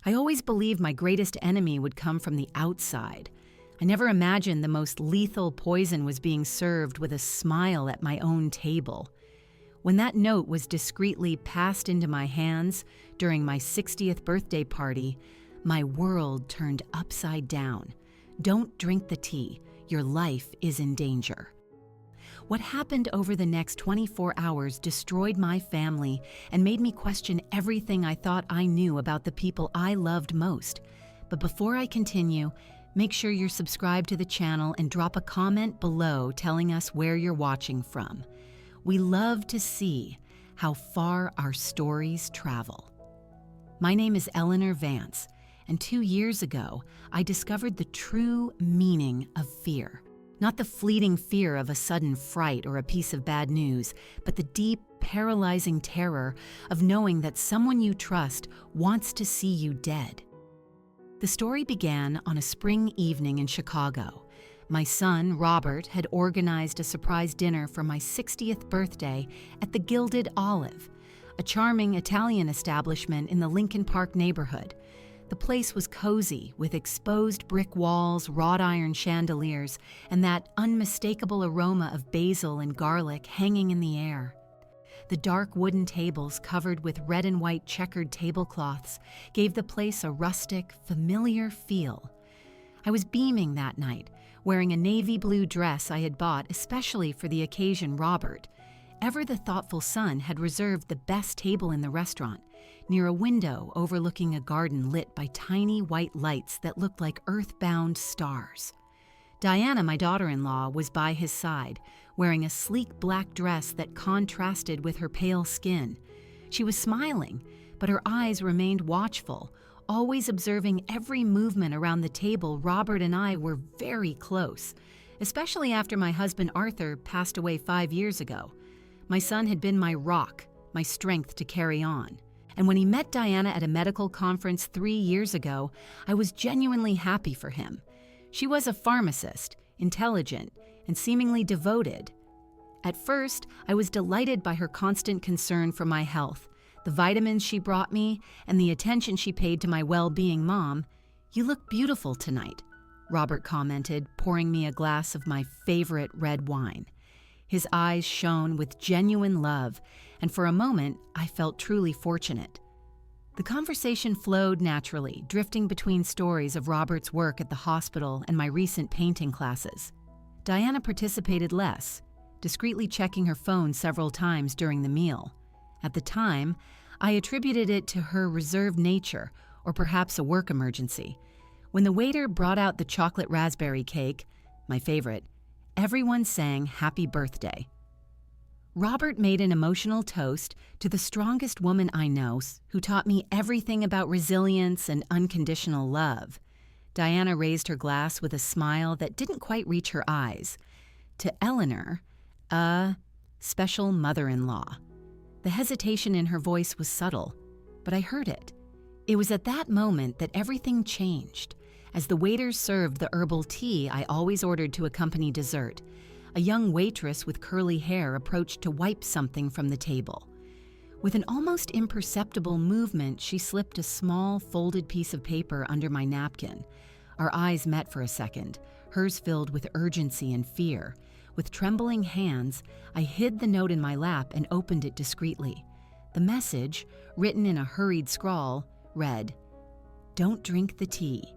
I always believed my greatest enemy would come from the outside. I never imagined the most lethal poison was being served with a smile at my own table. When that note was discreetly passed into my hands during my 60th birthday party, my world turned upside down. Don't drink the tea. Your life is in danger. What happened over the next 24 hours destroyed my family and made me question everything I thought I knew about the people I loved most. But before I continue, make sure you're subscribed to the channel and drop a comment below telling us where you're watching from. We love to see how far our stories travel. My name is Eleanor Vance, and 2 years ago, I discovered the true meaning of fear. Not the fleeting fear of a sudden fright or a piece of bad news, but the deep, paralyzing terror of knowing that someone you trust wants to see you dead. The story began on a spring evening in Chicago. My son, Robert, had organized a surprise dinner for my 60th birthday at the Gilded Olive, a charming Italian establishment in the Lincoln Park neighborhood. The place was cozy, with exposed brick walls, wrought iron chandeliers, and that unmistakable aroma of basil and garlic hanging in the air. The dark wooden tables covered with red and white checkered tablecloths gave the place a rustic, familiar feel. I was beaming that night, wearing a navy blue dress I had bought especially for the occasion. Robert, ever the thoughtful son, had reserved the best table in the restaurant, near a window overlooking a garden lit by tiny white lights that looked like earthbound stars. Diana, my daughter-in-law, was by his side, wearing a sleek black dress that contrasted with her pale skin. She was smiling, but her eyes remained watchful, always observing every movement around the table. Robert and I were very close, especially after my husband Arthur passed away 5 years ago. My son had been my rock, my strength to carry on. And when he met Diana at a medical conference 3 years ago, I was genuinely happy for him. She was a pharmacist, intelligent, and seemingly devoted. At first, I was delighted by her constant concern for my health, the vitamins she brought me, and the attention she paid to my well-being. "Mom, you look beautiful tonight," Robert commented, pouring me a glass of my favorite red wine. His eyes shone with genuine love, and for a moment, I felt truly fortunate. The conversation flowed naturally, drifting between stories of Robert's work at the hospital and my recent painting classes. Diana participated less, discreetly checking her phone several times during the meal. At the time, I attributed it to her reserved nature, or perhaps a work emergency. When the waiter brought out the chocolate raspberry cake, my favorite, everyone sang happy birthday. Robert made an emotional toast to the strongest woman I know, who taught me everything about resilience and unconditional love. Diana raised her glass with a smile that didn't quite reach her eyes. To Eleanor, a special mother-in-law. The hesitation in her voice was subtle, but I heard it. It was at that moment that everything changed. As the waiters served the herbal tea I always ordered to accompany dessert, a young waitress with curly hair approached to wipe something from the table. With an almost imperceptible movement, she slipped a small, folded piece of paper under my napkin. Our eyes met for a second, hers filled with urgency and fear. With trembling hands, I hid the note in my lap and opened it discreetly. The message, written in a hurried scrawl, read, "Don't drink the tea.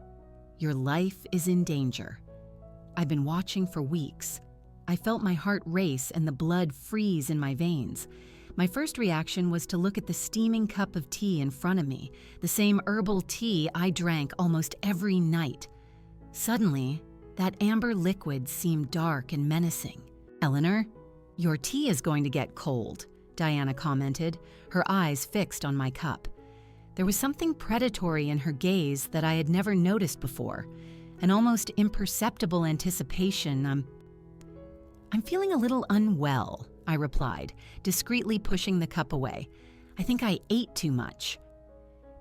Your life is in danger." I've been watching for weeks. I felt my heart race and the blood freeze in my veins. My first reaction was to look at the steaming cup of tea in front of me, the same herbal tea I drank almost every night. Suddenly, that amber liquid seemed dark and menacing. "Eleanor, your tea is going to get cold," Diana commented, her eyes fixed on my cup. There was something predatory in her gaze that I had never noticed before, an almost imperceptible anticipation. I'm feeling a little unwell," I replied, discreetly pushing the cup away. "I think I ate too much."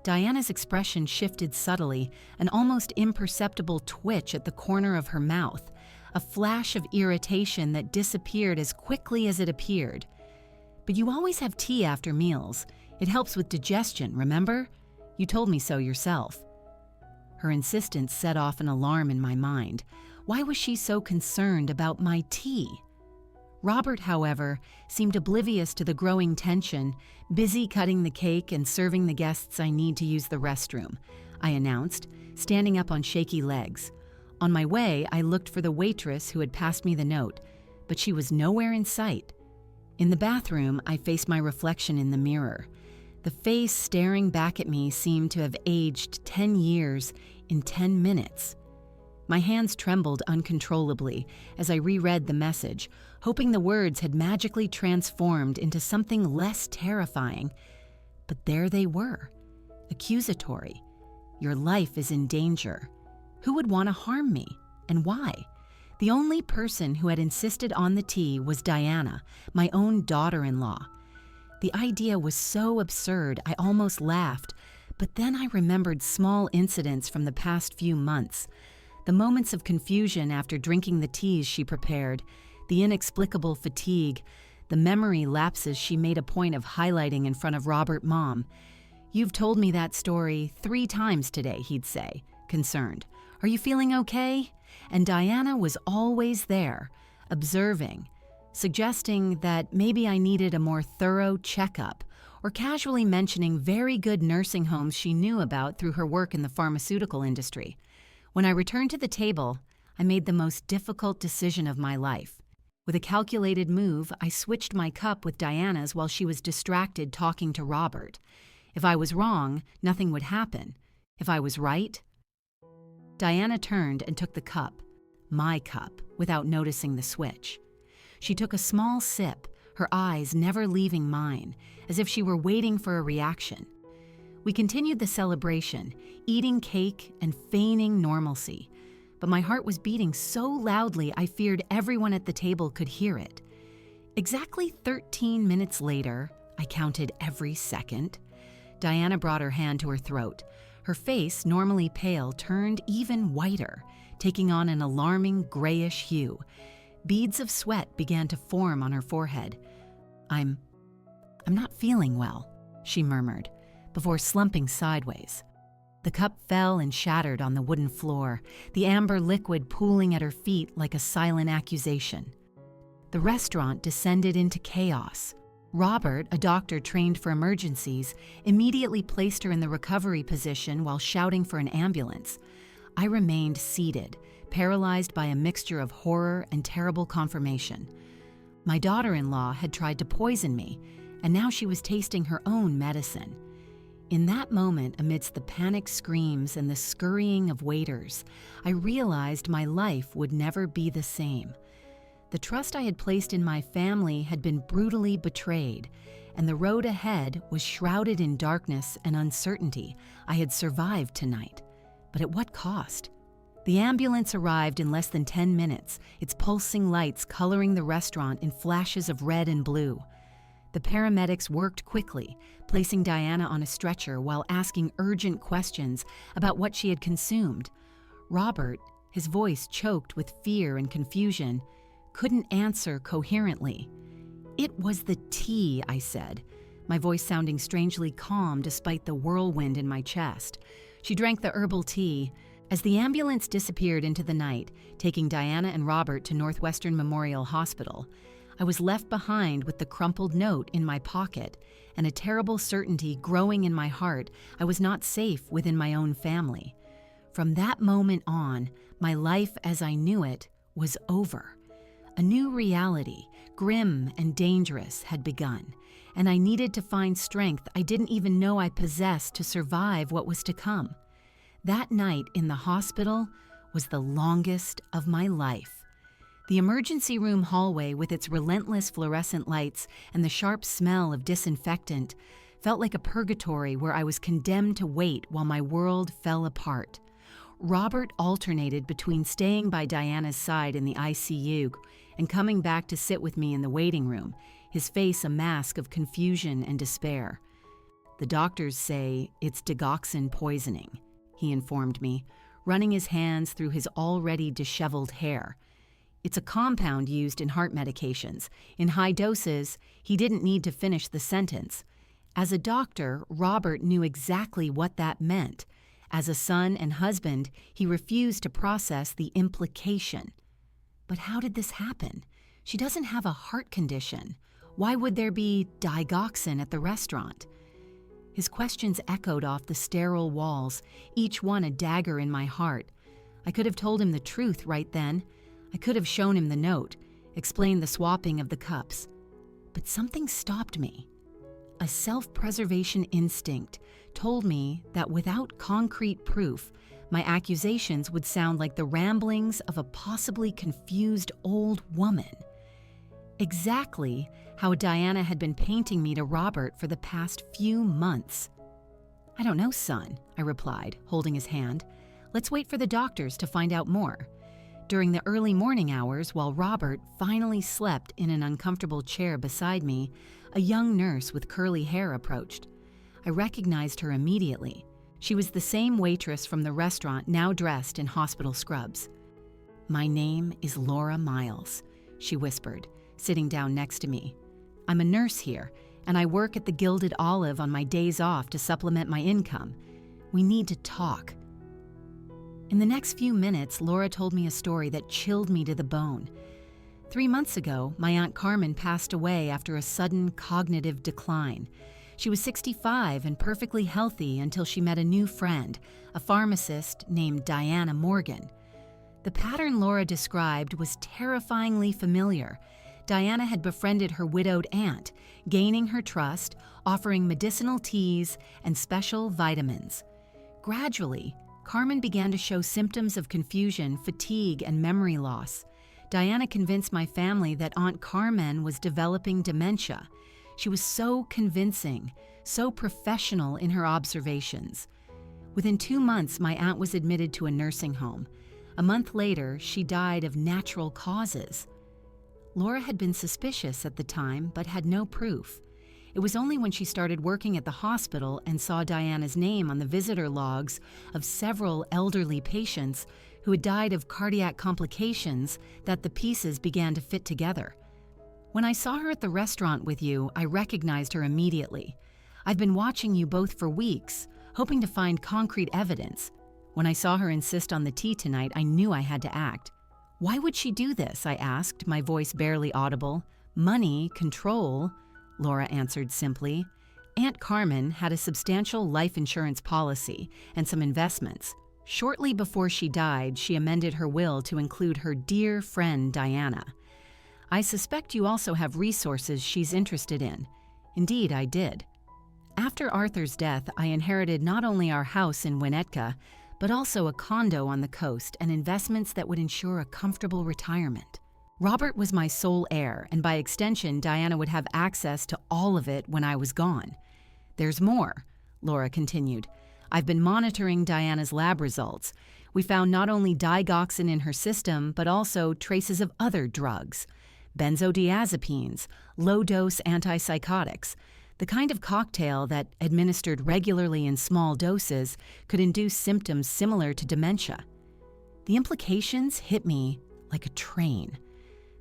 Diana's expression shifted subtly, an almost imperceptible twitch at the corner of her mouth, a flash of irritation that disappeared as quickly as it appeared. "But you always have tea after meals. It helps with digestion, remember? You told me so yourself." Her insistence set off an alarm in my mind. Why was she so concerned about my tea? Robert, however, seemed oblivious to the growing tension, busy cutting the cake and serving the guests I need to use the restroom, I announced, standing up on shaky legs. On my way, I looked for the waitress who had passed me the note, but she was nowhere in sight. In the bathroom, I faced my reflection in the mirror. The face staring back at me seemed to have aged 10 years in 10 minutes. My hands trembled uncontrollably as I reread the message, hoping the words had magically transformed into something less terrifying. But there they were, accusatory. Your life is in danger. Who would want to harm me, and why? The only person who had insisted on the tea was Diana, my own daughter-in-law. The idea was so absurd I almost laughed, but then I remembered small incidents from the past few months. The moments of confusion after drinking the teas she prepared, the inexplicable fatigue, the memory lapses she made a point of highlighting in front of Robert Mom. "You've told me that story 3 times today," he'd say, concerned. "Are you feeling okay?" And Diana was always there, observing, suggesting that maybe I needed a more thorough checkup, or casually mentioning very good nursing homes she knew about through her work in the pharmaceutical industry. When I returned to the table, I made the most difficult decision of my life. With a calculated move, I switched my cup with Diana's while she was distracted talking to Robert. If I was wrong, nothing would happen. If I was right... Diana turned and took the cup, my cup, without noticing the switch. She took a small sip, her eyes never leaving mine, as if she were waiting for a reaction. We continued the celebration, eating cake and feigning normalcy, but my heart was beating so loudly I feared everyone at the table could hear it. Exactly 13 minutes later, I counted every second, Diana brought her hand to her throat. Her face, normally pale, turned even whiter, taking on an alarming grayish hue. Beads of sweat began to form on her forehead. I'm not feeling well," she murmured, before slumping sideways. The cup fell and shattered on the wooden floor, the amber liquid pooling at her feet like a silent accusation. The restaurant descended into chaos. Robert, a doctor trained for emergencies, immediately placed her in the recovery position while shouting for an ambulance. I remained seated, paralyzed by a mixture of horror and terrible confirmation. My daughter-in-law had tried to poison me, and now she was tasting her own medicine. In that moment, amidst the panicked screams and the scurrying of waiters, I realized my life would never be the same. The trust I had placed in my family had been brutally betrayed, and the road ahead was shrouded in darkness and uncertainty. I had survived tonight, but at what cost? The ambulance arrived in less than 10 minutes, its pulsing lights coloring the restaurant in flashes of red and blue. The paramedics worked quickly, placing Diana on a stretcher while asking urgent questions about what she had consumed. Robert, his voice choked with fear and confusion, couldn't answer coherently. "It was the tea," I said, my voice sounding strangely calm despite the whirlwind in my chest. She drank the herbal tea. As the ambulance disappeared into the night, taking Diana and Robert to Northwestern Memorial Hospital, I was left behind with the crumpled note in my pocket and a terrible certainty growing in my heart I was not safe within my own family. From that moment on, my life as I knew it was over. A new reality, grim and dangerous, had begun, and I needed to find strength I didn't even know I possessed to survive what was to come. That night in the hospital was the longest of my life. The emergency room hallway, with its relentless fluorescent lights and the sharp smell of disinfectant, felt like a purgatory where I was condemned to wait while my world fell apart. Robert alternated between staying by Diana's side in the ICU and coming back to sit with me in the waiting room, his face a mask of confusion and despair. "The doctors say it's digoxin poisoning," he informed me, running his hands through his already disheveled hair. "It's a compound used in heart medications. In high doses," he didn't need to finish the sentence, As a doctor, Robert knew exactly what that meant. As a son and husband, he refused to process the implication. But how did this happen? She doesn't have a heart condition. Why would there be digoxin at the restaurant? His questions echoed off the sterile walls, each one a dagger in my heart. I could have told him the truth right then. I could have shown him the note, explained the swapping of the cups. But something stopped me. A self-preservation instinct told me that without concrete proof, my accusations would sound like the ramblings of a possibly confused old woman. Exactly how Diana had been painting me to Robert for the past few months. "I don't know, son," I replied, holding his hand. "Let's wait for the doctors to find out more." During the early morning hours, while Robert finally slept in an uncomfortable chair beside me, a young nurse with curly hair approached. I recognized her immediately. She was the same waitress from the restaurant, now dressed in hospital scrubs. "My name is Laura Miles," she whispered, sitting down next to me. "I'm a nurse here, and I work at the Gilded Olive on my days off to supplement my income. We need to talk." In the next few minutes, Laura told me a story that chilled me to the bone. 3 months ago, my Aunt Carmen passed away after a sudden cognitive decline. She was 65 and perfectly healthy until she met a new friend, a pharmacist named Diana Morgan. The pattern Laura described was terrifyingly familiar. Diana had befriended her widowed aunt, gaining her trust, offering medicinal teas and special vitamins. Gradually, Carmen began to show symptoms of confusion, fatigue, and memory loss. Diana convinced my family that Aunt Carmen was developing dementia. She was so convincing, so professional in her observations. Within 2 months, my aunt was admitted to a nursing home. A month later, she died of natural causes. Laura had been suspicious at the time, but had no proof. It was only when she started working at the hospital and saw Diana's name on the visitor logs of several elderly patients who had died of cardiac complications that the pieces began to fit together. When I saw her at the restaurant with you, I recognized her immediately. I've been watching you both for weeks, hoping to find concrete evidence. When I saw her insist on the tea tonight, I knew I had to act. "Why would she do this?" I asked, my voice barely audible. "Money, control," Laura answered simply. "Aunt Carmen had a substantial life insurance policy and some investments. Shortly before she died, she amended her will to include her dear friend Diana. I suspect you also have resources she's interested in." Indeed, I did. After Arthur's death, I inherited not only our house in Winnetka, but also a condo on the coast and investments that would ensure a comfortable retirement. Robert was my sole heir, and by extension, Diana would have access to all of it when I was gone. "There's more," Laura continued. "I've been monitoring Diana's lab results. We found not only digoxin in her system, but also traces of other drugs. Benzodiazepines, low-dose antipsychotics, the kind of cocktail that, administered regularly in small doses, could induce symptoms similar to dementia. The implications hit me like a train.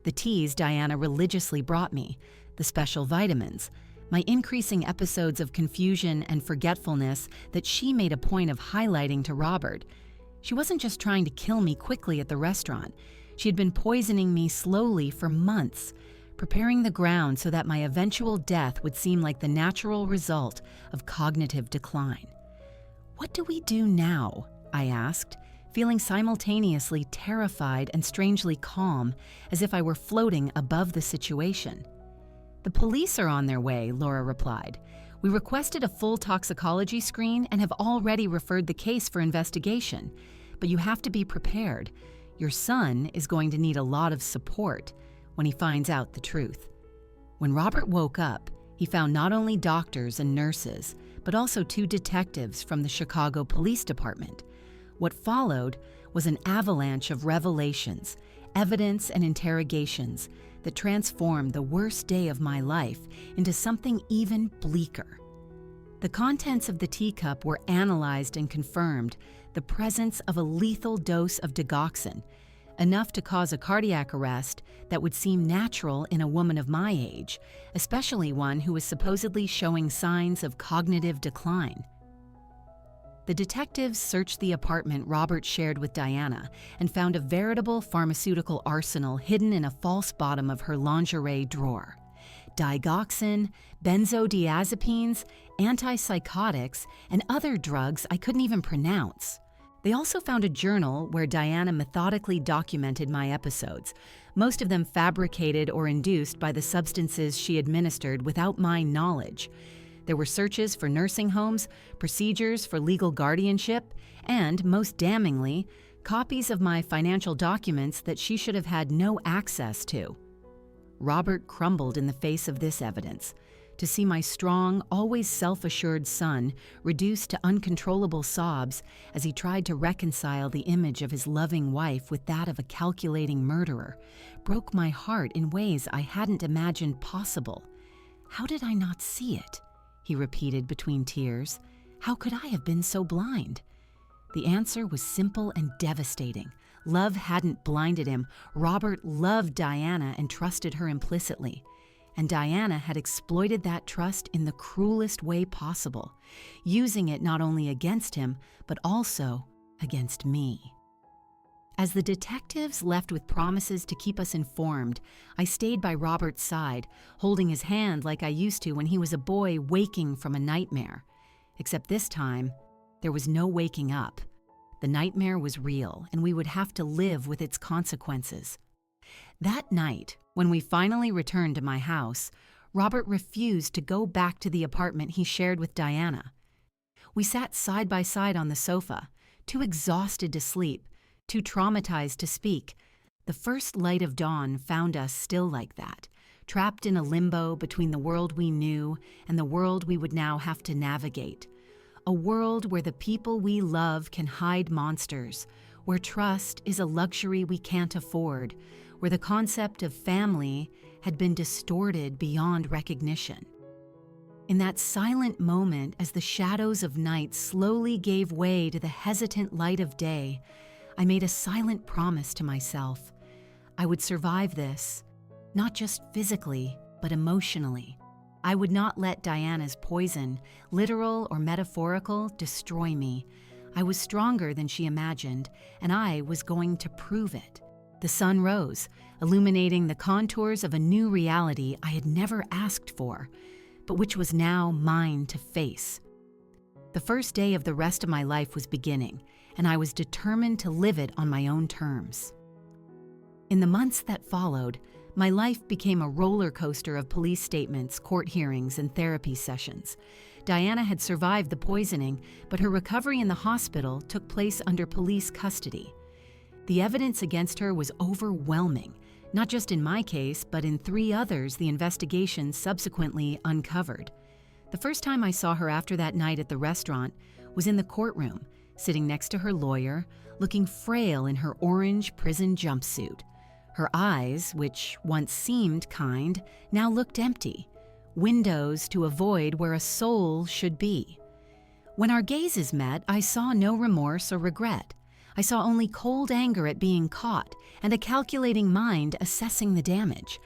The teas Diana religiously brought me, the special vitamins, my increasing episodes of confusion and forgetfulness that she made a point of highlighting to Robert. She wasn't just trying to kill me quickly at the restaurant. She had been poisoning me slowly for months, preparing the ground so that my eventual death would seem like the natural result of cognitive decline. "What do we do now?" I asked, feeling simultaneously terrified and strangely calm, as if I were floating above the situation. "The police are on their way," Laura replied. "We requested a full toxicology screen and have already referred the case for investigation. But you have to be prepared. Your son is going to need a lot of support when he finds out the truth." When Robert woke up, he found not only doctors and nurses, but also 2 detectives from the Chicago Police Department. What followed was an avalanche of revelations, evidence, and interrogations that transformed the worst day of my life into something even bleaker. The contents of the teacup were analyzed and confirmed the presence of a lethal dose of digoxin, enough to cause a cardiac arrest that would seem natural in a woman of my age, especially one who was supposedly showing signs of cognitive decline. The detectives searched the apartment Robert shared with Diana and found a veritable pharmaceutical arsenal hidden in a false bottom of her lingerie drawer. Digoxin, benzodiazepines, antipsychotics, and other drugs I couldn't even pronounce. They also found a journal where Diana methodically documented my episodes, most of them fabricated or induced by the substances she administered without my knowledge. There were searches for nursing homes, procedures for legal guardianship, and, most damningly, copies of my financial documents that she should have had no access to. Robert crumbled in the face of this evidence. To see my strong, always self-assured son reduced to uncontrollable sobs as he tried to reconcile the image of his loving wife with that of a calculating murderer broke my heart in ways I hadn't imagined possible. "How did I not see it?" he repeated between tears. "How could I have been so blind?" The answer was simple and devastating. Love hadn't blinded him. Robert loved Diana and trusted her implicitly. And Diana had exploited that trust in the cruelest way possible, using it not only against him, but also against me. As the detectives left with promises to keep us informed, I stayed by Robert's side, holding his hand like I used to when he was a boy waking from a nightmare. Except this time, there was no waking up. The nightmare was real, and we would have to live with its consequences. That night, when we finally returned to my house, Robert refused to go back to the apartment he shared with Diana. We sat side by side on the sofa, too exhausted to sleep, too traumatized to speak. The first light of dawn found us still like that, trapped in a limbo between the world we knew and the world we would now have to navigate. A world where the people we love can hide monsters, where trust is a luxury we can't afford, where the concept of family had been distorted beyond recognition. In that silent moment, as the shadows of night slowly gave way to the hesitant light of day, I made a silent promise to myself. I would survive this, not just physically, but emotionally. I would not let Diana's poison, literal or metaphorical, destroy me. I was stronger than she imagined, and I was going to prove it. The sun rose, illuminating the contours of a new reality I had never asked for, but which was now mine to face. The first day of the rest of my life was beginning, and I was determined to live it on my own terms. In the months that followed, my life became a roller coaster of police statements, court hearings, and therapy sessions. Diana had survived the poisoning, but her recovery in the hospital took place under police custody. The evidence against her was overwhelming, not just in my case, but in 3 others the investigation subsequently uncovered. The first time I saw her after that night at the restaurant was in the courtroom, sitting next to her lawyer, looking frail in her orange prison jumpsuit. Her eyes, which once seemed kind, now looked empty, windows to avoid where a soul should be. When our gazes met, I saw no remorse or regret. I saw only cold anger at being caught and a calculating mind assessing the damage.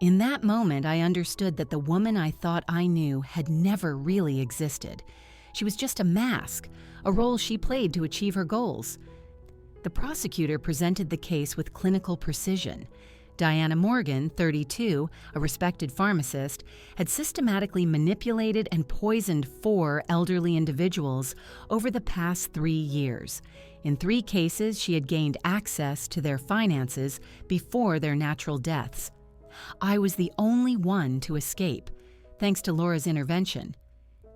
In that moment, I understood that the woman I thought I knew had never really existed. She was just a mask, a role she played to achieve her goals. The prosecutor presented the case with clinical precision. Diana Morgan, 32, a respected pharmacist, had systematically manipulated and poisoned 4 elderly individuals over the past 3 years. In 3 cases, she had gained access to their finances before their natural deaths. I was the only one to escape, thanks to Laura's intervention.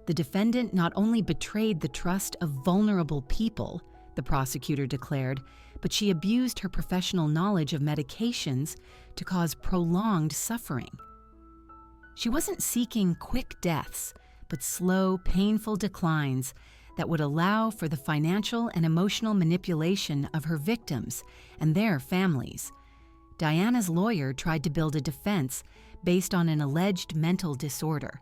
The defendant not only betrayed the trust of vulnerable people, the prosecutor declared, but she abused her professional knowledge of medications to cause prolonged suffering. She wasn't seeking quick deaths, but slow, painful declines that would allow for the financial and emotional manipulation of her victims and their families. Diana's lawyer tried to build a defense based on an alleged mental disorder,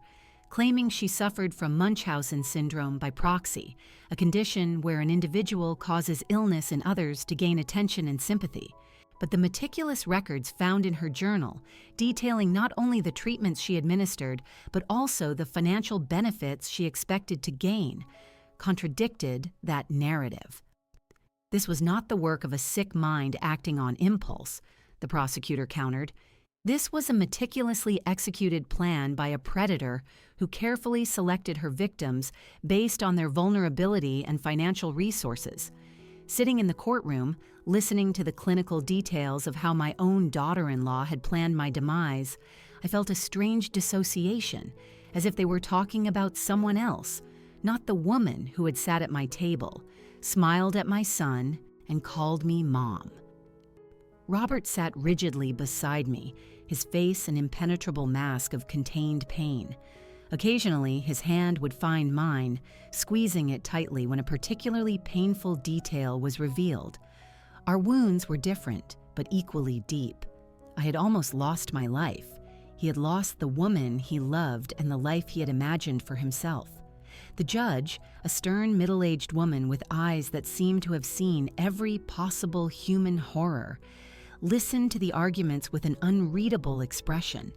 claiming she suffered from Munchausen syndrome by proxy, a condition where an individual causes illness in others to gain attention and sympathy. But the meticulous records found in her journal, detailing not only the treatments she administered, but also the financial benefits she expected to gain, contradicted that narrative. This was not the work of a sick mind acting on impulse, the prosecutor countered. This was a meticulously executed plan by a predator who carefully selected her victims based on their vulnerability and financial resources. Sitting in the courtroom, listening to the clinical details of how my own daughter-in-law had planned my demise, I felt a strange dissociation, as if they were talking about someone else, not the woman who had sat at my table, smiled at my son, and called me Mom. Robert sat rigidly beside me, his face an impenetrable mask of contained pain. Occasionally, his hand would find mine, squeezing it tightly when a particularly painful detail was revealed. Our wounds were different, but equally deep. I had almost lost my life. He had lost the woman he loved and the life he had imagined for himself. The judge, a stern middle-aged woman with eyes that seemed to have seen every possible human horror, listened to the arguments with an unreadable expression.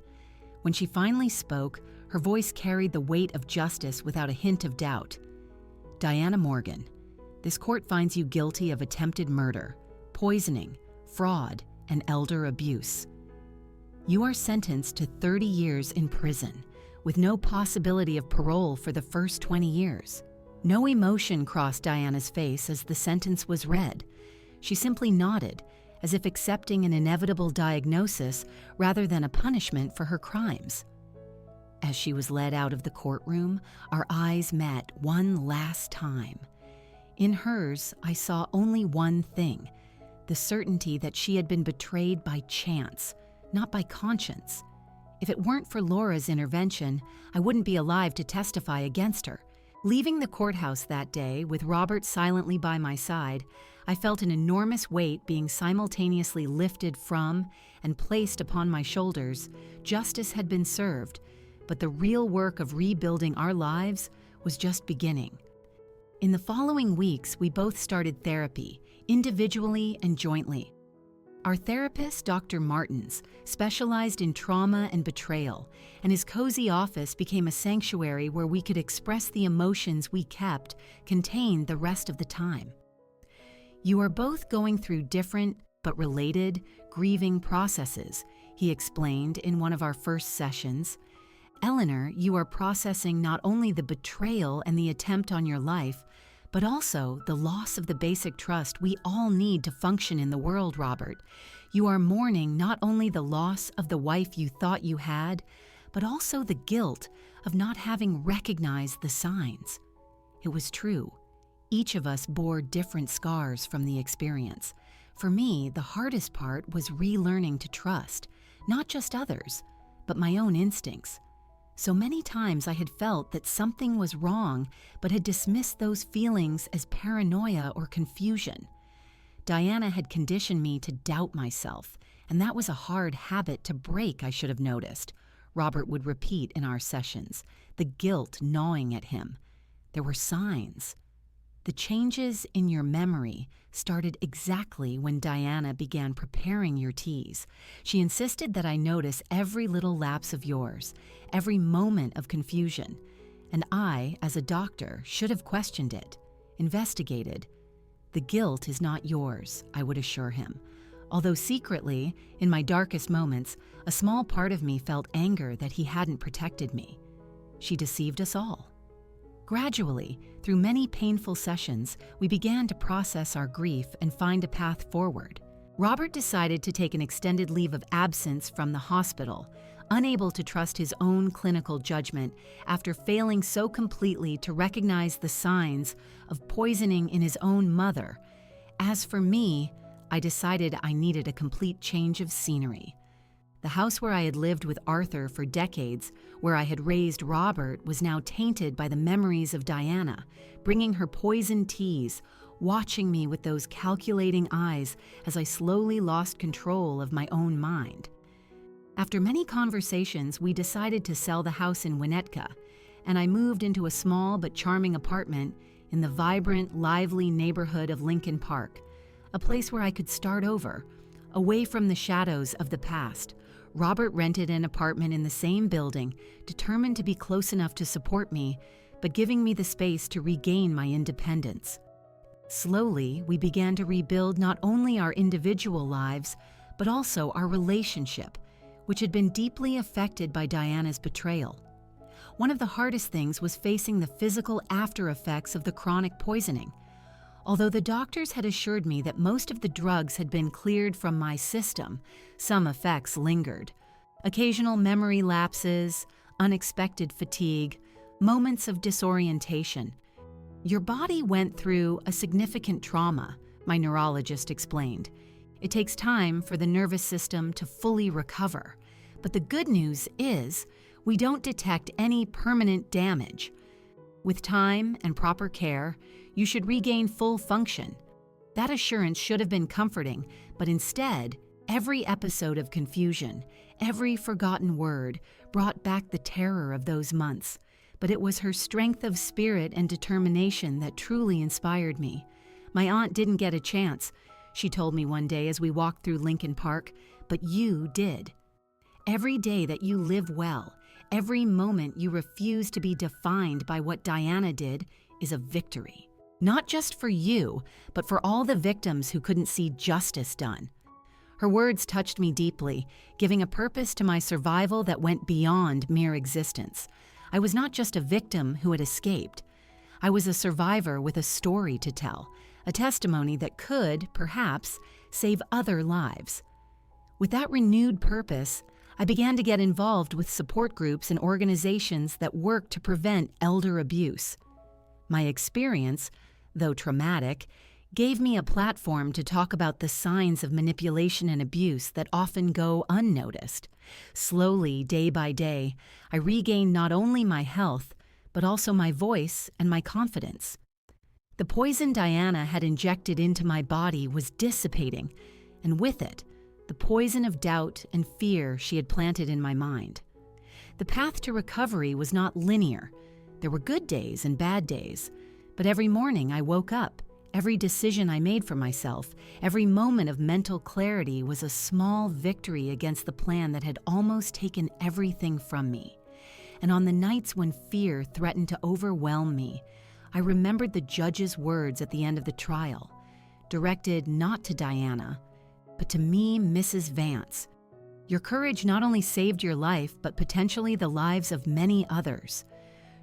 When she finally spoke, her voice carried the weight of justice without a hint of doubt. Diana Morgan, this court finds you guilty of attempted murder, poisoning, fraud, and elder abuse. You are sentenced to 30 years in prison, with no possibility of parole for the first 20 years. No emotion crossed Diana's face as the sentence was read. She simply nodded, as if accepting an inevitable diagnosis rather than a punishment for her crimes. As she was led out of the courtroom, our eyes met one last time. In hers, I saw only one thing, the certainty that she had been betrayed by chance, not by conscience. If it weren't for Laura's intervention, I wouldn't be alive to testify against her. Leaving the courthouse that day, with Robert silently by my side, I felt an enormous weight being simultaneously lifted from and placed upon my shoulders. Justice had been served, but the real work of rebuilding our lives was just beginning. In the following weeks, we both started therapy, individually and jointly. Our therapist, Dr. Martins, specialized in trauma and betrayal, and his cozy office became a sanctuary where we could express the emotions we kept contained the rest of the time. You are both going through different but related grieving processes, he explained in one of our first sessions. Eleanor, you are processing not only the betrayal and the attempt on your life, but also the loss of the basic trust we all need to function in the world, Robert. You are mourning not only the loss of the wife you thought you had, but also the guilt of not having recognized the signs. It was true. Each of us bore different scars from the experience. For me, the hardest part was relearning to trust, not just others, but my own instincts. So many times I had felt that something was wrong, but had dismissed those feelings as paranoia or confusion. Diana had conditioned me to doubt myself, and that was a hard habit to break, I should have noticed. Robert would repeat in our sessions, the guilt gnawing at him. There were signs. The changes in your memory started exactly when Diana began preparing your teas. She insisted that I notice every little lapse of yours, every moment of confusion, and I, as a doctor, should have questioned it, investigated. The guilt is not yours, I would assure him, although secretly, in my darkest moments, a small part of me felt anger that he hadn't protected me. She deceived us all. Gradually, through many painful sessions, we began to process our grief and find a path forward. Robert decided to take an extended leave of absence from the hospital, unable to trust his own clinical judgment after failing so completely to recognize the signs of poisoning in his own mother. As for me, I decided I needed a complete change of scenery. The house where I had lived with Arthur for decades, where I had raised Robert, was now tainted by the memories of Diana, bringing her poisoned teas, watching me with those calculating eyes as I slowly lost control of my own mind. After many conversations, we decided to sell the house in Winnetka, and I moved into a small but charming apartment in the vibrant, lively neighborhood of Lincoln Park, a place where I could start over, Away from the shadows of the past, Robert rented an apartment in the same building, determined to be close enough to support me, but giving me the space to regain my independence. Slowly, we began to rebuild not only our individual lives, but also our relationship, which had been deeply affected by Diana's betrayal. One of the hardest things was facing the physical after effects of the chronic poisoning. Although the doctors had assured me that most of the drugs had been cleared from my system, some effects lingered. Occasional memory lapses, unexpected fatigue, moments of disorientation. Your body went through a significant trauma, my neurologist explained. It takes time for the nervous system to fully recover. But the good news is, we don't detect any permanent damage. With time and proper care, you should regain full function. That assurance should have been comforting, but instead, every episode of confusion, every forgotten word brought back the terror of those months. But it was her strength of spirit and determination that truly inspired me. My aunt didn't get a chance, she told me one day as we walked through Lincoln Park, but you did. Every day that you live well, every moment you refuse to be defined by what Diana did is a victory. Not just for you, but for all the victims who couldn't see justice done. Her words touched me deeply, giving a purpose to my survival that went beyond mere existence. I was not just a victim who had escaped. I was a survivor with a story to tell, a testimony that could, perhaps, save other lives. With that renewed purpose, I began to get involved with support groups and organizations that work to prevent elder abuse. My experience, though traumatic, gave me a platform to talk about the signs of manipulation and abuse that often go unnoticed. Slowly, day by day, I regained not only my health, but also my voice and my confidence. The poison Diana had injected into my body was dissipating, and with it, the poison of doubt and fear she had planted in my mind. The path to recovery was not linear. There were good days and bad days, but every morning I woke up. Every decision I made for myself, every moment of mental clarity was a small victory against the plan that had almost taken everything from me. And on the nights when fear threatened to overwhelm me, I remembered the judge's words at the end of the trial, directed not to Diana, but to me, Mrs. Vance. Your courage not only saved your life, but potentially the lives of many others.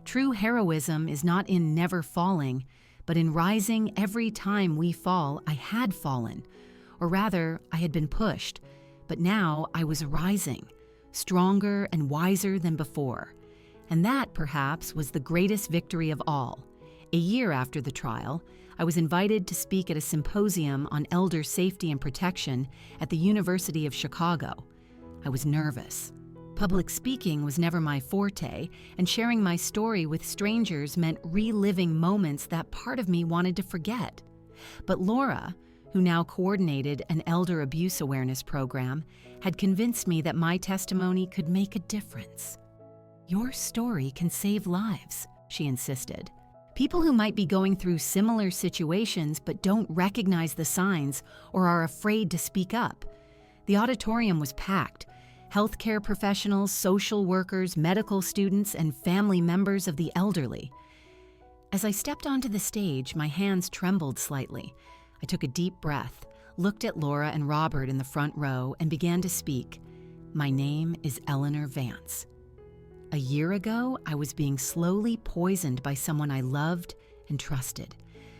True heroism is not in never falling, but in rising every time we fall. I had fallen, or rather, I had been pushed, but now I was rising, stronger and wiser than before. And that, perhaps, was the greatest victory of all. A year after the trial, I was invited to speak at a symposium on elder safety and protection at the University of Chicago. I was nervous. Public speaking was never my forte, and sharing my story with strangers meant reliving moments that part of me wanted to forget. But Laura, who now coordinated an elder abuse awareness program, had convinced me that my testimony could make a difference. Your story can save lives, she insisted. People who might be going through similar situations but don't recognize the signs or are afraid to speak up. The auditorium was packed. Healthcare professionals, social workers, medical students, and family members of the elderly. As I stepped onto the stage, my hands trembled slightly. I took a deep breath, looked at Laura and Robert in the front row, and began to speak. My name is Eleanor Vance. A year ago, I was being slowly poisoned by someone I loved and trusted.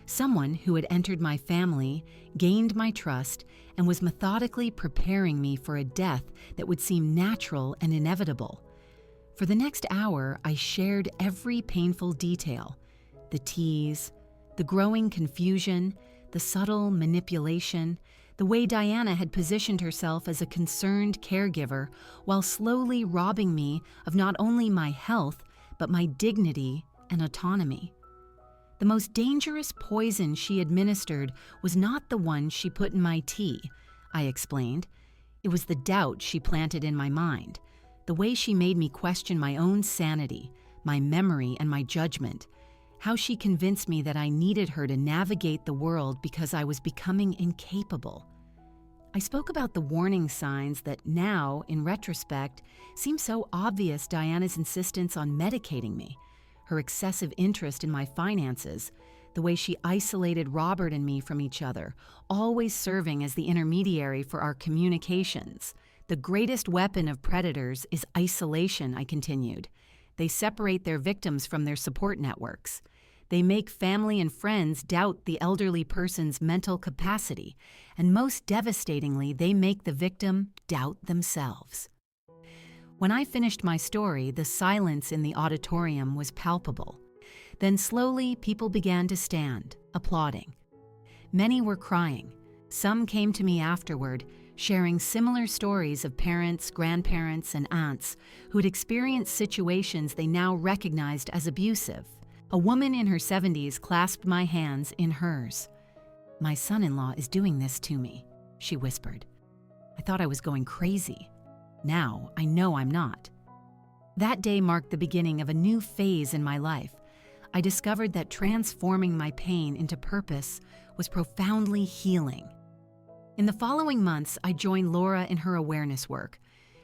Someone who had entered my family, gained my trust, and was methodically preparing me for a death that would seem natural and inevitable. For the next hour, I shared every painful detail, the tease, the growing confusion, the subtle manipulation, the way Diana had positioned herself as a concerned caregiver while slowly robbing me of not only my health, but my dignity and autonomy. The most dangerous poison she administered was not the one she put in my tea, I explained. It was the doubt she planted in my mind, the way she made me question my own sanity, my memory, and my judgment, how she convinced me that I needed her to navigate the world because I was becoming incapable. I spoke about the warning signs that now, in retrospect, seem so obvious: Diana's insistence on medicating me, her excessive interest in my finances, the way she isolated Robert and me from each other, always serving as the intermediary for our communications. The greatest weapon of predators is isolation, I continued. They separate their victims from their support networks. They make family and friends doubt the elderly person's mental capacity, and most devastatingly, they make the victim doubt themselves. When I finished my story, the silence in the auditorium was palpable. Then slowly, people began to stand, applauding. Many were crying. Some came to me afterward, sharing similar stories of parents, grandparents, and aunts who had experienced situations they now recognized as abusive. A woman in her 70s clasped my hands in hers. "My son-in-law is doing this to me," she whispered. I thought I was going crazy. Now I know I'm not. That day marked the beginning of a new phase in my life. I discovered that transforming my pain into purpose was profoundly healing. In the following months, I joined Laura in her awareness work.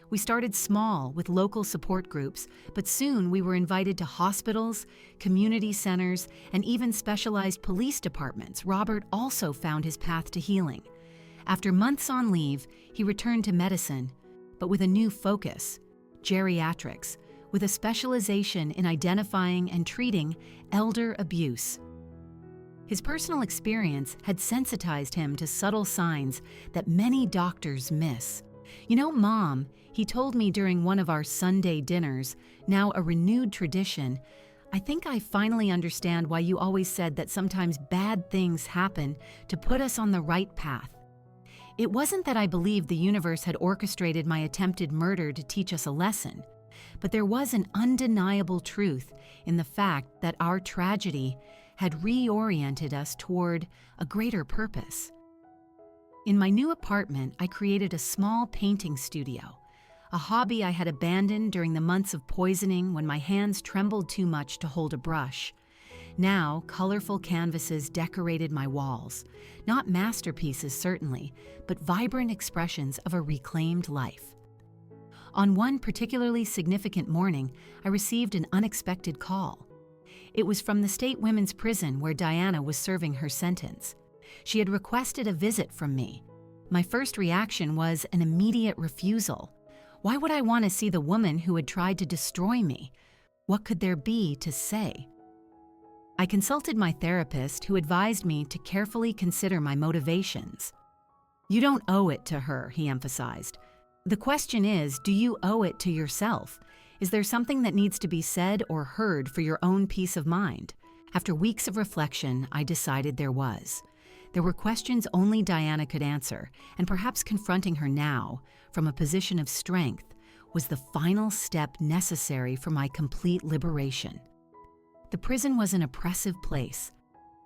We started small with local support groups, but soon we were invited to hospitals, community centers, and even specialized police departments. Robert also found his path to healing. After months on leave, he returned to medicine, but with a new focus: geriatrics, with a specialization in identifying and treating elder abuse. His personal experience had sensitized him to subtle signs that many doctors miss. "You know, Mom," he told me during one of our Sunday dinners, now a renewed tradition, "I think I finally understand why you always said that sometimes bad things happen to put us on the right path. It wasn't that I believed the universe had orchestrated my attempted murder to teach us a lesson, but there was an undeniable truth in the fact that our tragedy had reoriented us toward a greater purpose." In my new apartment, I created a small painting studio, a hobby I had abandoned during the months of poisoning when my hands trembled too much to hold a brush. Now, colorful canvases decorated my walls, not masterpieces certainly, but vibrant expressions of a reclaimed life. On one particularly significant morning, I received an unexpected call. It was from the state women's prison where Diana was serving her sentence. She had requested a visit from me. My first reaction was an immediate refusal. Why would I want to see the woman who had tried to destroy me? What could there be to say? I consulted my therapist, who advised me to carefully consider my motivations. "You don't owe it to her," he emphasized. "The question is, do you owe it to yourself? Is there something that needs to be said or heard for your own peace of mind?" After weeks of reflection, I decided there was. There were questions only Diana could answer, and perhaps confronting her now, from a position of strength, was the final step necessary for my complete liberation. The prison was an oppressive place.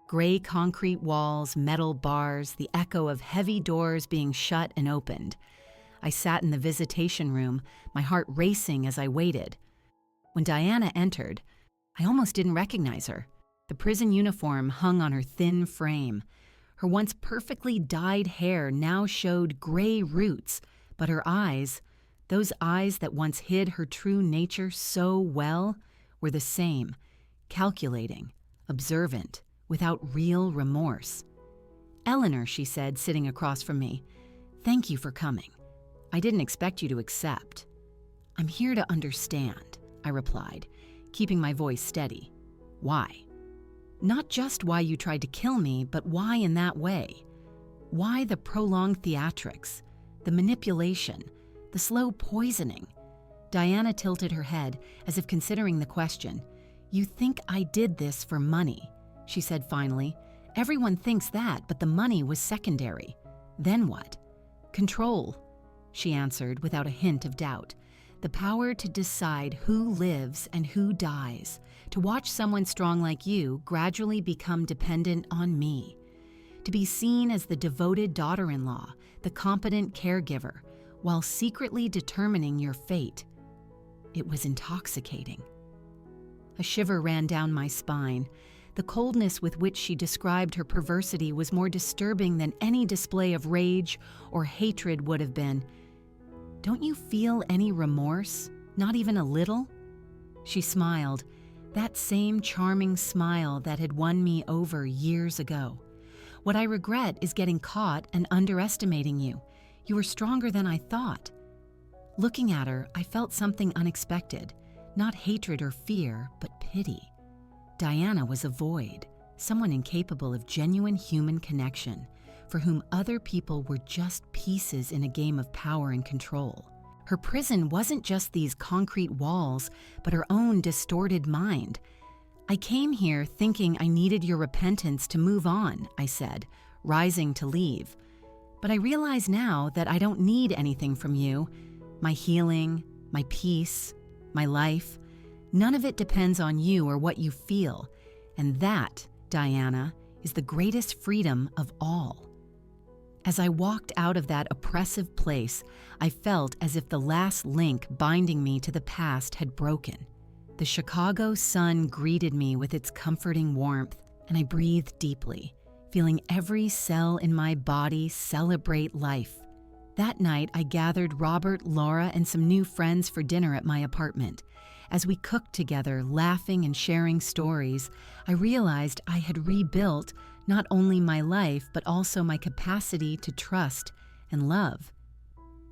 Gray concrete walls, metal bars, the echo of heavy doors being shut and opened. I sat in the visitation room, my heart racing as I waited. When Diana entered, I almost didn't recognize her. The prison uniform hung on her thin frame. Her once perfectly dyed hair now showed gray roots, but her eyes, those eyes that once hid her true nature so well, were the same, calculating, observant, without real remorse. "Eleanor," she said, sitting across from me, "thank you for coming. I didn't expect you to accept." "I'm here to understand," I replied, keeping my voice steady. "Why? Not just why you tried to kill me, but why in that way? Why the prolonged theatrics, the manipulation, the slow poisoning?" Diana tilted her head as if considering the question. "You think I did this for money," she said finally. "Everyone thinks that, but the money was secondary. Then what?" "Control," she answered without a hint of doubt. "The power to decide who lives and who dies, to watch someone strong like you gradually become dependent on me, to be seen as the devoted daughter-in-law, the competent caregiver, while secretly determining your fate." It was intoxicating. A shiver ran down my spine. The coldness with which she described her perversity was more disturbing than any display of rage or hatred would have been. "Don't you feel any remorse? Not even a little?" She smiled, that same charming smile that had won me over years ago. "What I regret is getting caught and underestimating you. You were stronger than I thought." Looking at her, I felt something unexpected, not hatred or fear, but pity. Diana was a void, someone incapable of genuine human connection, for whom other people were just pieces in a game of power and control. Her prison wasn't just these concrete walls, but her own distorted mind. "I came here thinking I needed your repentance to move on," I said, rising to leave. "But I realize now that I don't need anything from you. My healing, my peace, my life, none of it depends on you or what you feel. And that, Diana, is the greatest freedom of all." As I walked out of that oppressive place, I felt as if the last link binding me to the past had broken. The Chicago sun greeted me with its comforting warmth, and I breathed deeply, feeling every cell in my body celebrate life. That night, I gathered Robert, Laura, and some new friends for dinner at my apartment. As we cooked together, laughing and sharing stories, I realized I had rebuilt not only my life, but also my capacity to trust and love.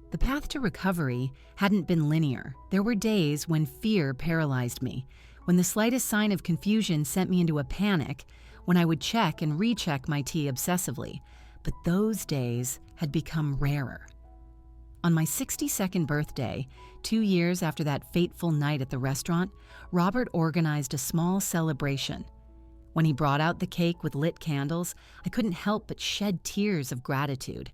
The path to recovery hadn't been linear. There were days when fear paralyzed me, when the slightest sign of confusion sent me into a panic, when I would check and recheck my tea obsessively. But those days had become rarer. On my 62nd birthday, 2 years after that fateful night at the restaurant, Robert organized a small celebration. When he brought out the cake with lit candles, I couldn't help but shed tears of gratitude,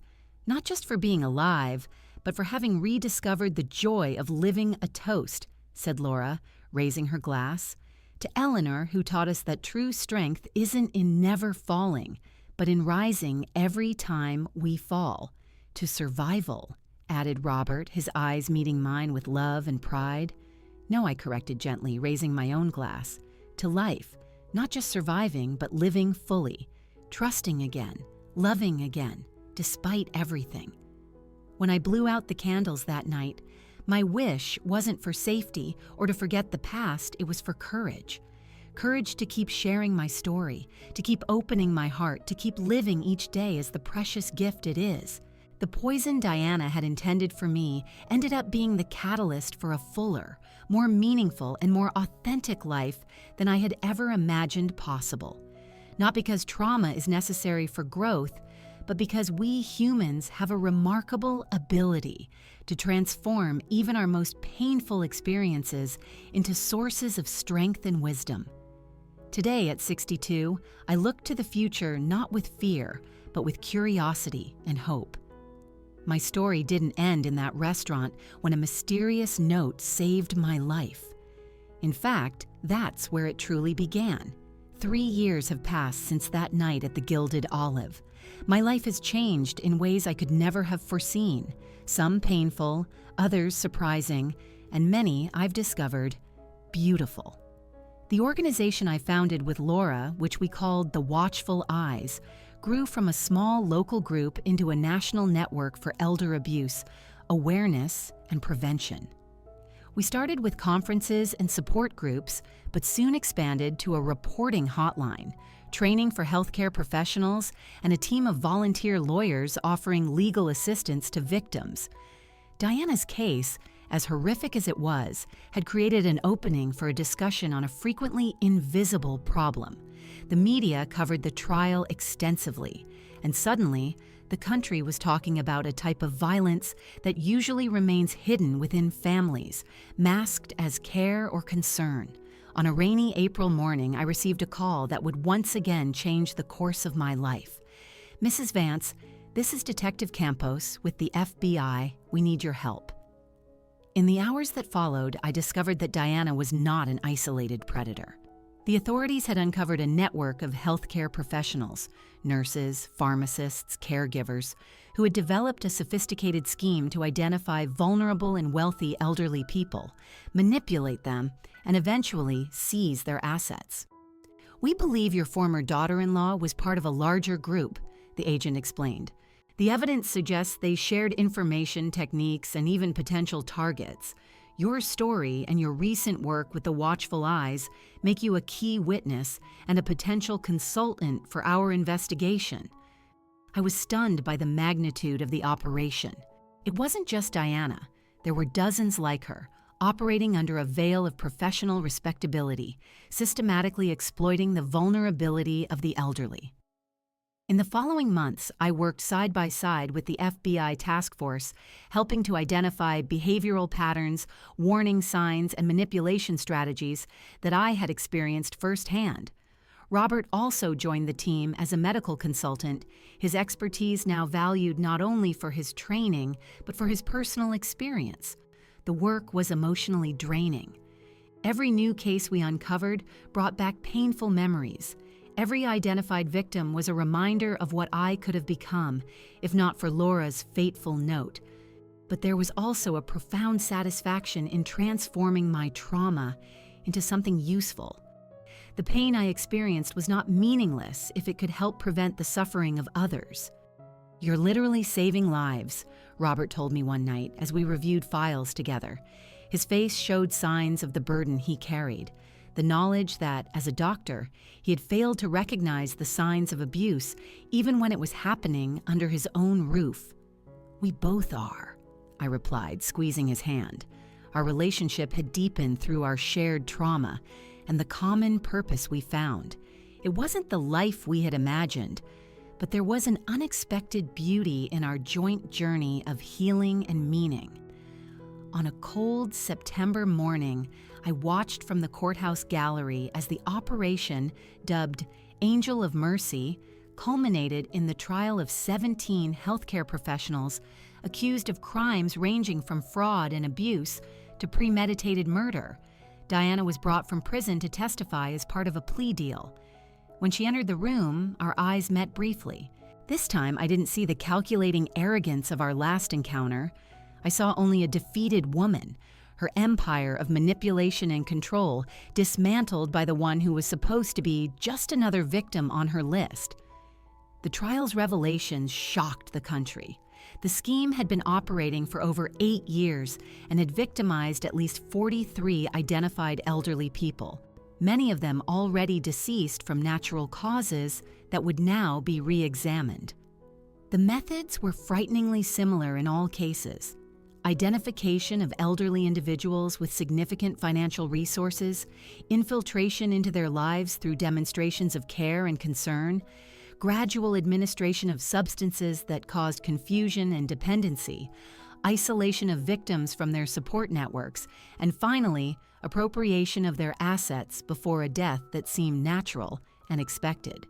not just for being alive, but for having rediscovered the joy of living a toast, said Laura, raising her glass. To Eleanor, who taught us that true strength isn't in never falling, but in rising every time we fall. To survival, added Robert, his eyes meeting mine with love and pride. No, I corrected gently, raising my own glass. To life, not just surviving, but living fully, trusting again, loving again, despite everything. When I blew out the candles that night, my wish wasn't for safety or to forget the past, it was for courage. Courage to keep sharing my story, to keep opening my heart, to keep living each day as the precious gift it is. The poison Diana had intended for me ended up being the catalyst for a fuller, more meaningful, and more authentic life than I had ever imagined possible. Not because trauma is necessary for growth, but because we humans have a remarkable ability to transform even our most painful experiences into sources of strength and wisdom. Today, at 62, I look to the future not with fear, but with curiosity and hope. My story didn't end in that restaurant when a mysterious note saved my life. In fact, that's where it truly began. 3 years have passed since that night at the Gilded Olive. My life has changed in ways I could never have foreseen, some painful, others surprising, and many, I've discovered, beautiful. The organization I founded with Laura, which we called the Watchful Eyes, grew from a small local group into a national network for elder abuse, awareness, and prevention. We started with conferences and support groups, but soon expanded to a reporting hotline, training for healthcare professionals, and a team of volunteer lawyers offering legal assistance to victims. Diana's case, as horrific as it was, had created an opening for a discussion on a frequently invisible problem. The media covered the trial extensively, and suddenly, the country was talking about a type of violence that usually remains hidden within families, masked as care or concern. On a rainy April morning, I received a call that would once again change the course of my life. "Mrs. Vance, this is Detective Campos with the FBI. We need your help." In the hours that followed, I discovered that Diana was not an isolated predator. The authorities had uncovered a network of healthcare professionals, nurses, pharmacists, caregivers, who had developed a sophisticated scheme to identify vulnerable and wealthy elderly people, manipulate them, and eventually seize their assets. We believe your former daughter-in-law was part of a larger group, the agent explained. The evidence suggests they shared information, techniques, and even potential targets. Your story and your recent work with the Watchful Eyes make you a key witness and a potential consultant for our investigation. I was stunned by the magnitude of the operation. It wasn't just Diana. There were dozens like her, operating under a veil of professional respectability, systematically exploiting the vulnerability of the elderly. In the following months, I worked side by side with the FBI task force, helping to identify behavioral patterns, warning signs, and manipulation strategies that I had experienced firsthand. Robert also joined the team as a medical consultant, his expertise now valued not only for his training, but for his personal experience. The work was emotionally draining. Every new case we uncovered brought back painful memories. Every identified victim was a reminder of what I could have become, if not for Laura's fateful note. But there was also a profound satisfaction in transforming my trauma into something useful. The pain I experienced was not meaningless if it could help prevent the suffering of others. "You're literally saving lives," Robert told me one night as we reviewed files together. His face showed signs of the burden he carried, the knowledge that, as a doctor, he had failed to recognize the signs of abuse even when it was happening under his own roof. "We both are," I replied, squeezing his hand. Our relationship had deepened through our shared trauma and the common purpose we found. It wasn't the life we had imagined, but there was an unexpected beauty in our joint journey of healing and meaning. On a cold September morning, I watched from the courthouse gallery as the operation, dubbed Angel of Mercy, culminated in the trial of 17 healthcare professionals accused of crimes ranging from fraud and abuse to premeditated murder. Diana was brought from prison to testify as part of a plea deal. When she entered the room, our eyes met briefly. This time, I didn't see the calculating arrogance of our last encounter. I saw only a defeated woman, her empire of manipulation and control dismantled by the one who was supposed to be just another victim on her list. The trial's revelations shocked the country. The scheme had been operating for over 8 years and had victimized at least 43 identified elderly people, many of them already deceased from natural causes that would now be re-examined. The methods were frighteningly similar in all cases. Identification of elderly individuals with significant financial resources, infiltration into their lives through demonstrations of care and concern, gradual administration of substances that caused confusion and dependency, isolation of victims from their support networks, and finally, appropriation of their assets before a death that seemed natural and expected.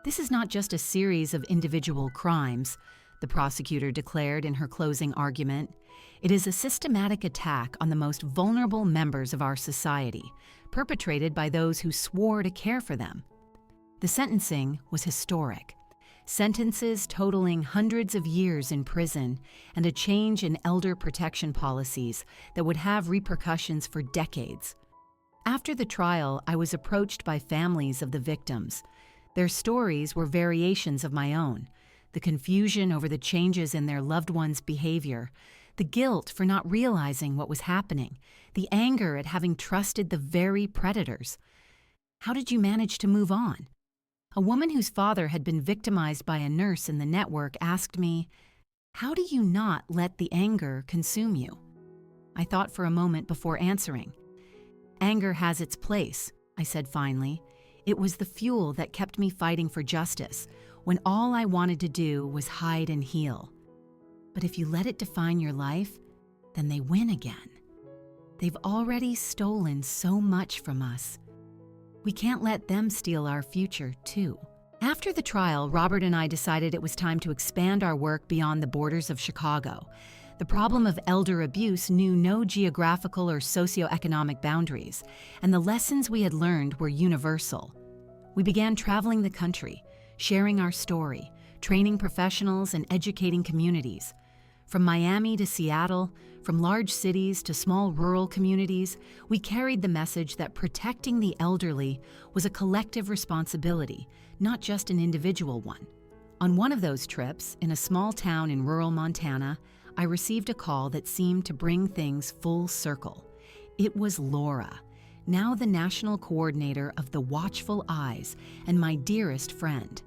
"This is not just a series of individual crimes," the prosecutor declared in her closing argument. "It is a systematic attack on the most vulnerable members of our society, perpetrated by those who swore to care for them." The sentencing was historic. Sentences totaling hundreds of years in prison and a change in elder protection policies that would have repercussions for decades. After the trial, I was approached by families of the victims. Their stories were variations of my own: the confusion over the changes in their loved one's behavior, the guilt for not realizing what was happening, the anger at having trusted the very predators. "How did you manage to move on?" A woman whose father had been victimized by a nurse in the network asked me, "How do you not let the anger consume you?" I thought for a moment before answering. "Anger has its place," I said finally. "It was the fuel that kept me fighting for justice when all I wanted to do was hide and heal. But if you let it define your life, then they win again. They've already stolen so much from us. We can't let them steal our future, too." After the trial, Robert and I decided it was time to expand our work beyond the borders of Chicago. The problem of elder abuse knew no geographical or socioeconomic boundaries, and the lessons we had learned were universal. We began traveling the country, sharing our story, training professionals, and educating communities. From Miami to Seattle, from large cities to small rural communities, we carried the message that protecting the elderly was a collective responsibility, not just an individual one. On one of those trips, in a small town in rural Montana, I received a call that seemed to bring things full circle. It was Laura, now the national coordinator of the Watchful Eyes and my dearest friend.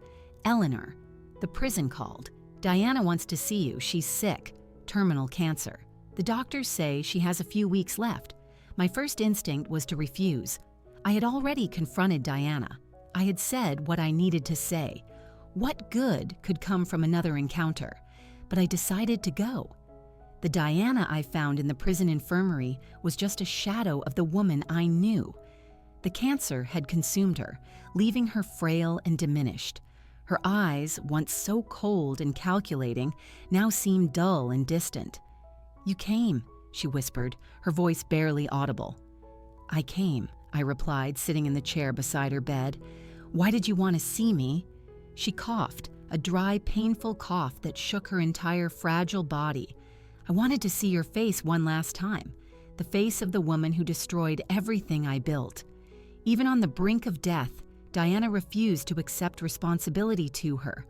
Eleanor, the prison called. Diana wants to see you. She's sick. Terminal cancer. The doctors say she has a few weeks left. My first instinct was to refuse. I had already confronted Diana. I had said what I needed to say. What good could come from another encounter? But I decided to go. The Diana I found in the prison infirmary was just a shadow of the woman I knew. The cancer had consumed her, leaving her frail and diminished. Her eyes, once so cold and calculating, now seemed dull and distant. "You came," she whispered, her voice barely audible. "I came," I replied, sitting in the chair beside her bed. "Why did you want to see me?" She coughed, a dry, painful cough that shook her entire fragile body. "I wanted to see your face one last time, the face of the woman who destroyed everything I built." Even on the brink of death, Diana refused to accept responsibility to her.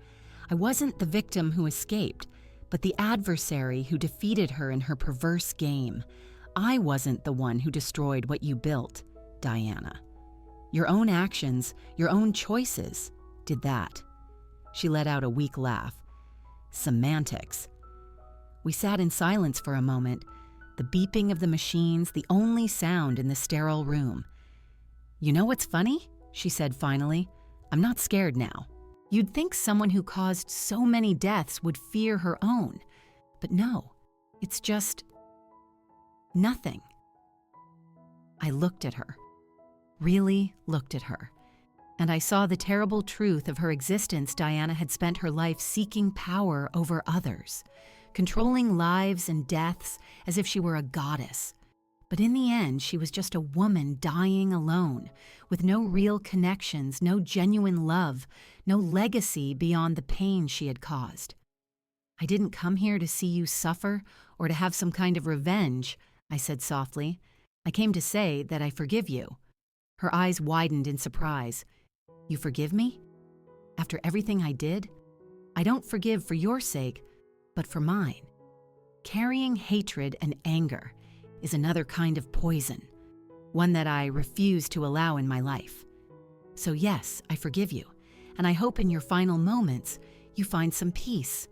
I wasn't the victim who escaped, but the adversary who defeated her in her perverse game. I wasn't the one who destroyed what you built, Diana. Your own actions, your own choices did that. She let out a weak laugh. Semantics. We sat in silence for a moment, the beeping of the machines the only sound in the sterile room. "You know what's funny?" she said finally. "I'm not scared now. You'd think someone who caused so many deaths would fear her own. But no, it's just nothing." I looked at her, really looked at her, and I saw the terrible truth of her existence. Diana had spent her life seeking power over others, controlling lives and deaths as if she were a goddess. But in the end, she was just a woman dying alone, with no real connections, no genuine love, no legacy beyond the pain she had caused. "I didn't come here to see you suffer or to have some kind of revenge," I said softly. "I came to say that I forgive you." Her eyes widened in surprise. "You forgive me? After everything I did? I don't forgive for your sake, but for mine. Carrying hatred and anger is another kind of poison, one that I refuse to allow in my life. So yes, I forgive you, and I hope in your final moments you find some peace."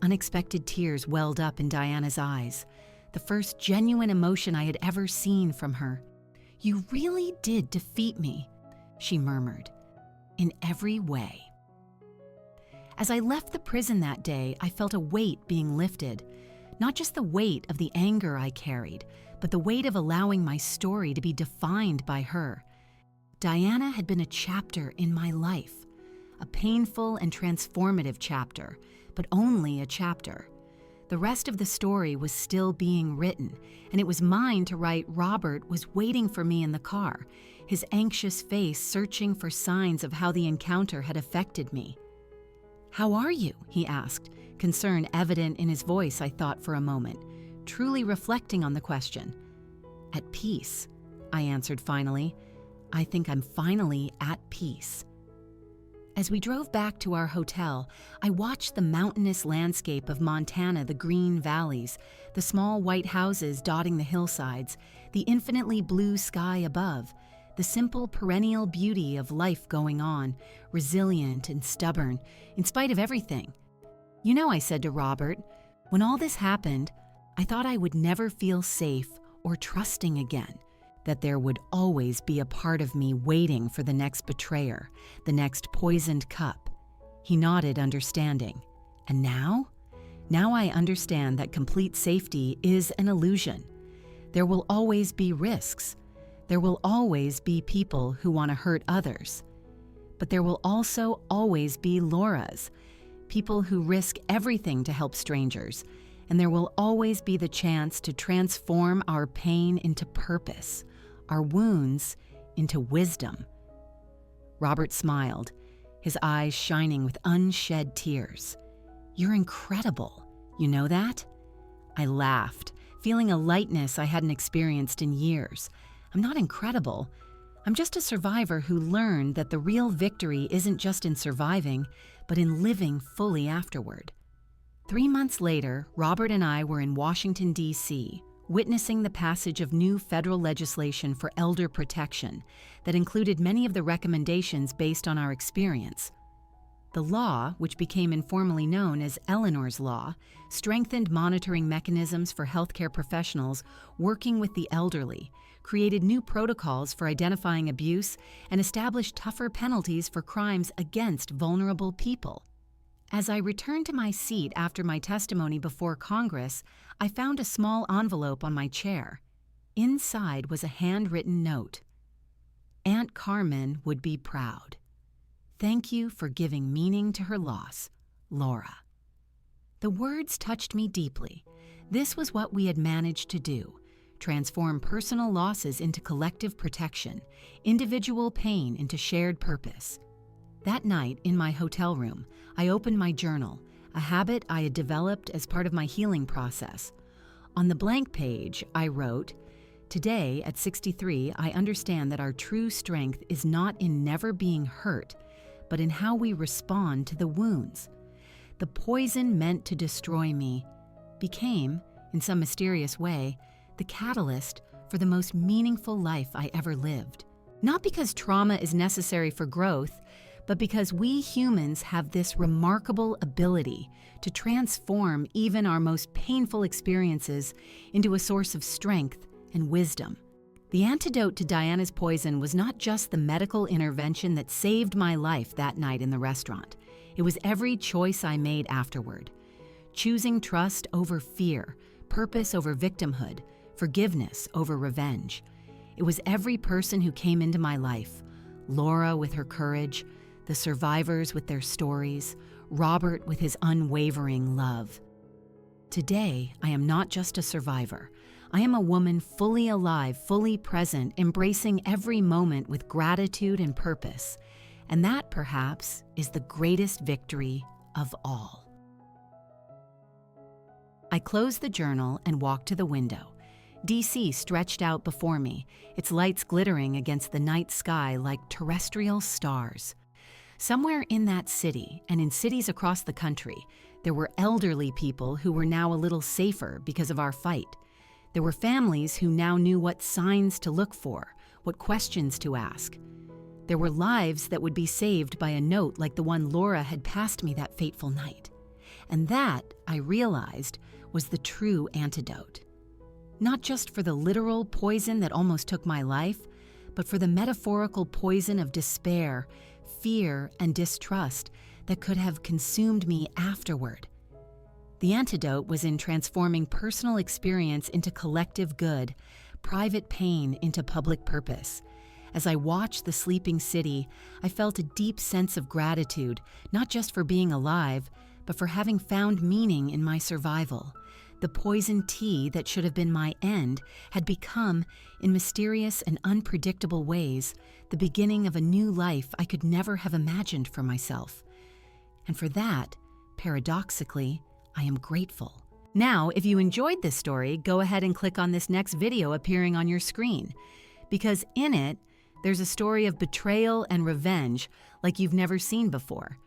Unexpected tears welled up in Diana's eyes, the first genuine emotion I had ever seen from her. "You really did defeat me," she murmured, "in every way." As I left the prison that day, I felt a weight being lifted. Not just the weight of the anger I carried, but the weight of allowing my story to be defined by her. Diana had been a chapter in my life, a painful and transformative chapter, but only a chapter. The rest of the story was still being written, and it was mine to write. Robert was waiting for me in the car, his anxious face searching for signs of how the encounter had affected me. "How are you?" he asked, concern evident in his voice. I thought for a moment, truly reflecting on the question. "At peace," I answered finally. "I think I'm finally at peace." As we drove back to our hotel, I watched the mountainous landscape of Montana, the green valleys, the small white houses dotting the hillsides, the infinitely blue sky above, the simple perennial beauty of life going on, resilient and stubborn, in spite of everything. "You know," I said to Robert, "when all this happened, I thought I would never feel safe or trusting again, that there would always be a part of me waiting for the next betrayer, the next poisoned cup." He nodded, understanding. "And now? Now I understand that complete safety is an illusion. There will always be risks. There will always be people who want to hurt others. But there will also always be Lauras, people who risk everything to help strangers, and there will always be the chance to transform our pain into purpose, our wounds into wisdom." Robert smiled, his eyes shining with unshed tears. "You're incredible," You know that? I laughed, feeling a lightness I hadn't experienced in years. I'm not incredible. I'm just a survivor who learned that the real victory isn't just in surviving, but in living fully afterward. 3 months later, Robert and I were in Washington, D.C., witnessing the passage of new federal legislation for elder protection that included many of the recommendations based on our experience. The law, which became informally known as Eleanor's Law, strengthened monitoring mechanisms for healthcare professionals working with the elderly, created new protocols for identifying abuse, and established tougher penalties for crimes against vulnerable people. As I returned to my seat after my testimony before Congress, I found a small envelope on my chair. Inside was a handwritten note. Aunt Carmen would be proud. Thank you for giving meaning to her loss, Laura. The words touched me deeply. This was what we had managed to do: transform personal losses into collective protection, individual pain into shared purpose. That night, in my hotel room, I opened my journal, a habit I had developed as part of my healing process. On the blank page, I wrote, "Today, at 63, I understand that our true strength is not in never being hurt, but in how we respond to the wounds. The poison meant to destroy me became, in some mysterious way, the catalyst for the most meaningful life I ever lived. Not because trauma is necessary for growth, but because we humans have this remarkable ability to transform even our most painful experiences into a source of strength and wisdom." The antidote to Diana's poison was not just the medical intervention that saved my life that night in the restaurant. It was every choice I made afterward. Choosing trust over fear, purpose over victimhood, forgiveness over revenge. It was every person who came into my life: Laura with her courage, the survivors with their stories, Robert with his unwavering love. Today, I am not just a survivor. I am a woman fully alive, fully present, embracing every moment with gratitude and purpose. And that, perhaps, is the greatest victory of all. I closed the journal and walked to the window. D.C. stretched out before me, its lights glittering against the night sky like terrestrial stars. Somewhere in that city, and in cities across the country, there were elderly people who were now a little safer because of our fight. There were families who now knew what signs to look for, what questions to ask. There were lives that would be saved by a note like the one Laura had passed me that fateful night. And that, I realized, was the true antidote. Not just for the literal poison that almost took my life, but for the metaphorical poison of despair, fear, and distrust that could have consumed me afterward. The antidote was in transforming personal experience into collective good, private pain into public purpose. As I watched the sleeping city, I felt a deep sense of gratitude, not just for being alive, but for having found meaning in my survival. The poison tea that should have been my end had become, in mysterious and unpredictable ways, the beginning of a new life I could never have imagined for myself. And for that, paradoxically, I am grateful. Now, if you enjoyed this story, go ahead and click on this next video appearing on your screen, because in it, there's a story of betrayal and revenge like you've never seen before.